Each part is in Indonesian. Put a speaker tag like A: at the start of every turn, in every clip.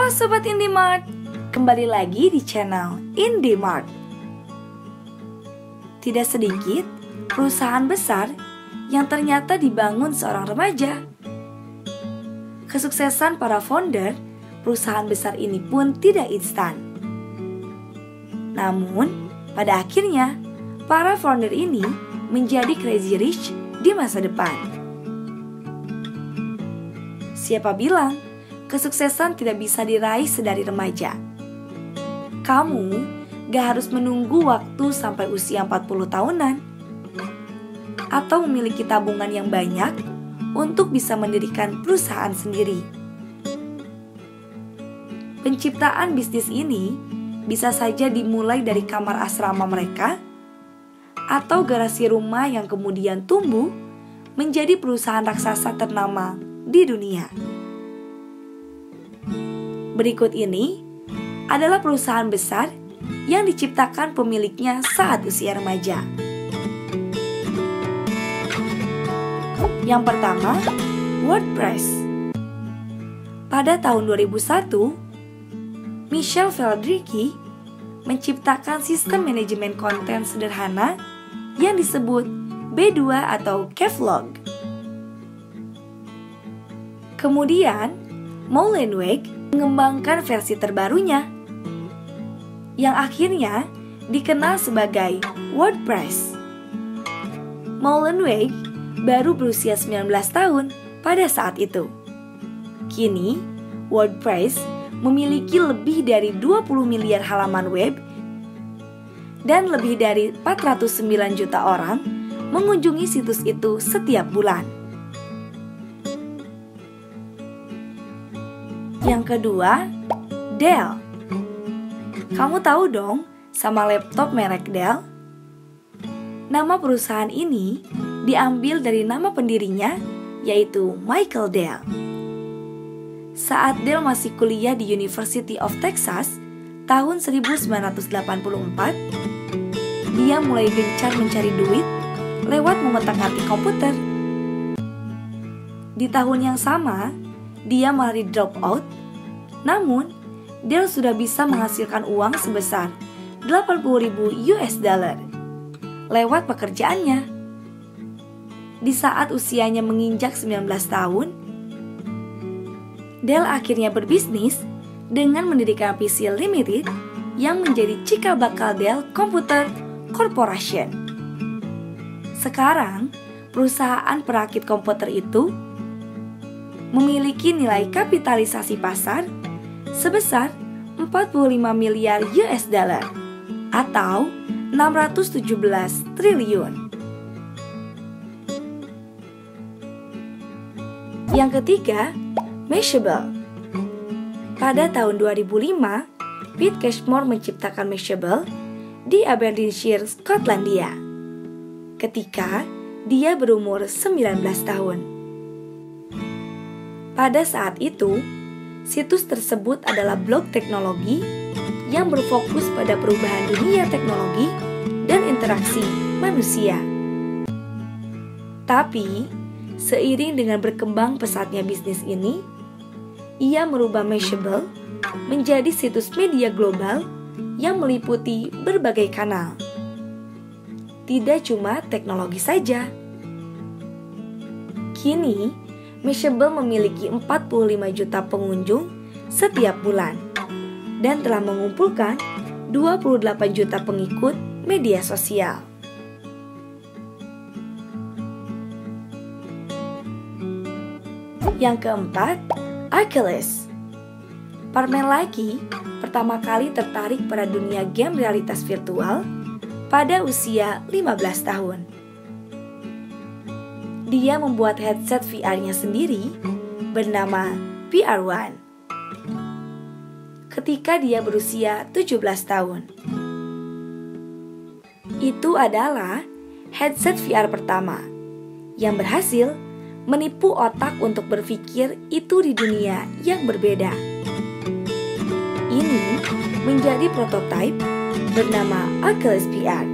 A: Halo Sobat IndyMart, kembali lagi di channel IndyMart. Tidak sedikit perusahaan besar yang ternyata dibangun seorang remaja. Kesuksesan para founder perusahaan besar ini pun tidak instan. Namun, pada akhirnya, para founder ini menjadi crazy rich di masa depan. Siapa bilang kesuksesan tidak bisa diraih sedari remaja? Kamu gak harus menunggu waktu sampai usia 40 tahunan atau memiliki tabungan yang banyak untuk bisa mendirikan perusahaan sendiri. Penciptaan bisnis ini bisa saja dimulai dari kamar asrama mereka atau garasi rumah yang kemudian tumbuh menjadi perusahaan raksasa ternama di dunia. Berikut ini adalah perusahaan besar yang diciptakan pemiliknya saat usia remaja. Yang pertama, WordPress. Pada tahun 2001, Michel Veldricki menciptakan sistem manajemen konten sederhana yang disebut B2 atau Kevlog. Kemudian, Molenbeek mengembangkan versi terbarunya yang akhirnya dikenal sebagai WordPress. Molenbeek baru berusia 19 tahun pada saat itu. Kini, WordPress memiliki lebih dari 20 miliar halaman web dan lebih dari 409 juta orang mengunjungi situs itu setiap bulan. Yang kedua, Dell. Kamu tahu dong sama laptop merek Dell? Nama perusahaan ini diambil dari nama pendirinya, yaitu Michael Dell. Saat Dell masih kuliah di University of Texas tahun 1984, dia mulai gencar mencari duit lewat mengotak-atik komputer. Di tahun yang sama, dia malah di drop out. Namun, Dell sudah bisa menghasilkan uang sebesar 80.000 US dollar lewat pekerjaannya. Di saat usianya menginjak 19 tahun, Dell akhirnya berbisnis dengan mendirikan PC Limited yang menjadi cikal bakal Dell Computer Corporation. Sekarang, perusahaan perakit komputer itu memiliki nilai kapitalisasi pasar sebesar 45 miliar US dollar atau 617 triliun. Yang ketiga, Mashable. Pada tahun 2005, Pete Cashmore menciptakan Mashable di Aberdeenshire, Skotlandia ketika dia berumur 19 tahun. Pada saat itu, situs tersebut adalah blog teknologi yang berfokus pada perubahan dunia teknologi dan interaksi manusia. Tapi, seiring dengan berkembang pesatnya bisnis ini, ia merubah Mashable menjadi situs media global yang meliputi berbagai kanal. Tidak cuma teknologi saja. Kini, Mashable memiliki 45 juta pengunjung setiap bulan dan telah mengumpulkan 28 juta pengikut media sosial. Yang keempat, Oculus. Parmen lagi pertama kali tertarik pada dunia game realitas virtual pada usia 15 tahun. Dia membuat headset VR-nya sendiri bernama VR1 ketika dia berusia 17 tahun. Itu adalah headset VR pertama yang berhasil menipu otak untuk berpikir itu di dunia yang berbeda. Ini menjadi prototipe bernama Oculus VR.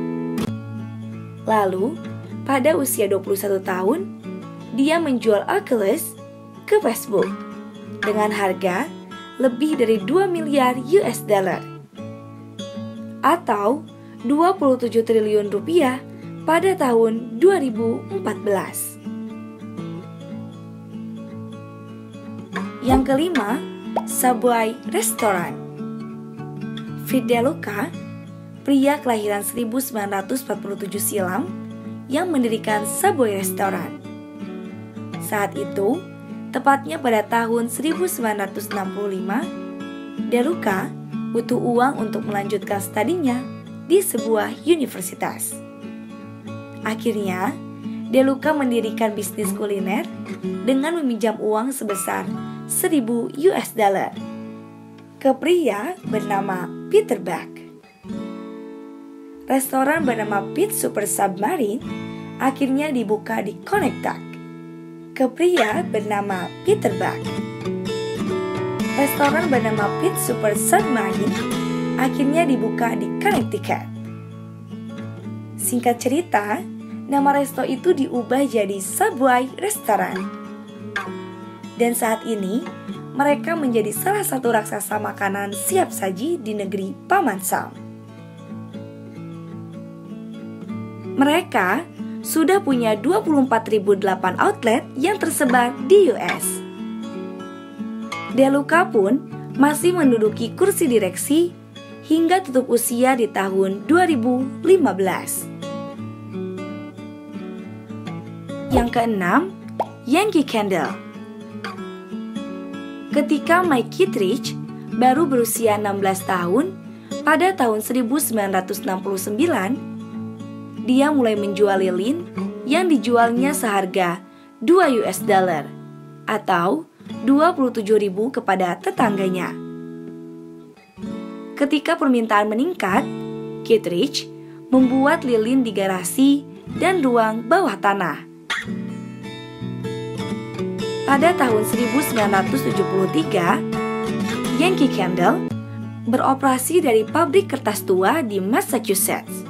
A: Lalu, pada usia 21 tahun, dia menjual Oculus ke Facebook dengan harga lebih dari 2 miliar US dollar atau 27 triliun rupiah pada tahun 2014. Yang kelima, Subway Restaurant. Fritz De Luca, pria kelahiran 1947 silam yang mendirikan Subway Restaurant. Saat itu, tepatnya pada tahun 1965, De Luca butuh uang untuk melanjutkan studinya di sebuah universitas. Akhirnya, De Luca mendirikan bisnis kuliner dengan meminjam uang sebesar 1.000 US dollar ke pria bernama Peter Buck. Restoran bernama Pete's Super Submarine akhirnya dibuka di Connecticut ke pria bernama Peter Buck. Restoran bernama Pete's Super Submarine akhirnya dibuka di Connecticut. Singkat cerita, nama resto itu diubah jadi Subway Restaurant. Dan saat ini, mereka menjadi salah satu raksasa makanan siap saji di negeri Paman Sam. Mereka sudah punya 24.008 outlet yang tersebar di US. De Luca pun masih menduduki kursi direksi hingga tutup usia di tahun 2015. Yang keenam, Yankee Candle. Ketika Mike Kittredge baru berusia 16 tahun, pada tahun 1969, dia mulai menjual lilin yang dijualnya seharga 2 US dollar atau 27.000 kepada tetangganya. Ketika permintaan meningkat, Kittredge membuat lilin di garasi dan ruang bawah tanah. Pada tahun 1973, Yankee Candle beroperasi dari pabrik kertas tua di Massachusetts.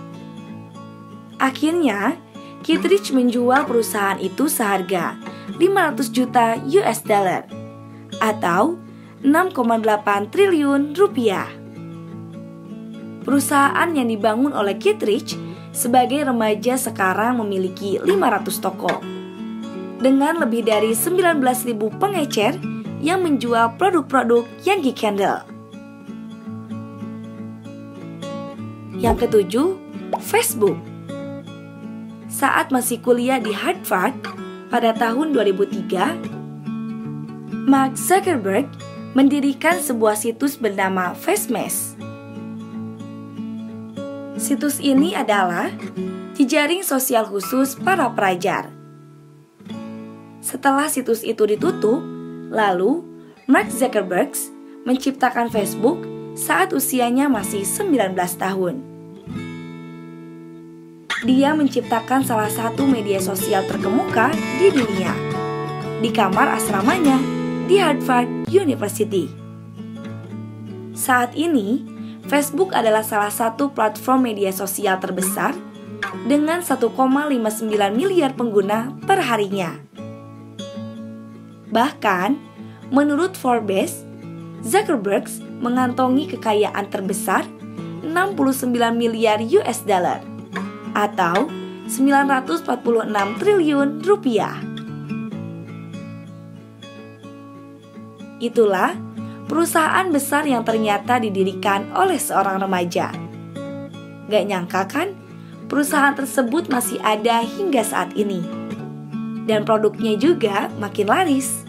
A: Akhirnya, Kittredge menjual perusahaan itu seharga 500 juta US dollar atau 6,8 triliun rupiah. Perusahaan yang dibangun oleh Kittredge sebagai remaja sekarang memiliki 500 toko dengan lebih dari 19.000 pengecer yang menjual produk-produk Yankee Candle. Yang ketujuh, Facebook. Saat masih kuliah di Harvard pada tahun 2003, Mark Zuckerberg mendirikan sebuah situs bernama FaceMesh. Situs ini adalah jejaring sosial khusus para pelajar. Setelah situs itu ditutup, lalu Mark Zuckerberg menciptakan Facebook saat usianya masih 19 tahun. Dia menciptakan salah satu media sosial terkemuka di dunia, di kamar asramanya di Harvard University. Saat ini, Facebook adalah salah satu platform media sosial terbesar dengan 1,59 miliar pengguna per harinya. Bahkan, menurut Forbes, Zuckerberg mengantongi kekayaan terbesar 69 miliar US dollar atau 946 triliun rupiah. Itulah perusahaan besar yang ternyata didirikan oleh seorang remaja. Gak nyangka kan, perusahaan tersebut masih ada hingga saat ini. Dan produknya juga makin laris.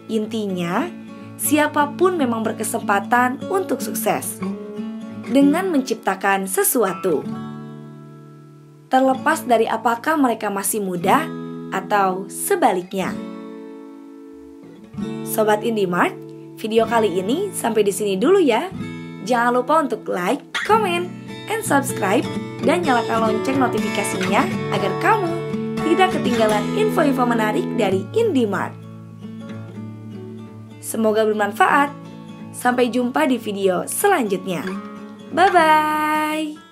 A: Intinya, siapapun memang berkesempatan untuk sukses dengan menciptakan sesuatu. Terlepas dari apakah mereka masih muda atau sebaliknya. Sobat Indimart, video kali ini sampai di sini dulu ya. Jangan lupa untuk like, comment, and subscribe dan nyalakan lonceng notifikasinya agar kamu tidak ketinggalan info-info menarik dari Indimart. Semoga bermanfaat. Sampai jumpa di video selanjutnya. Bye-bye.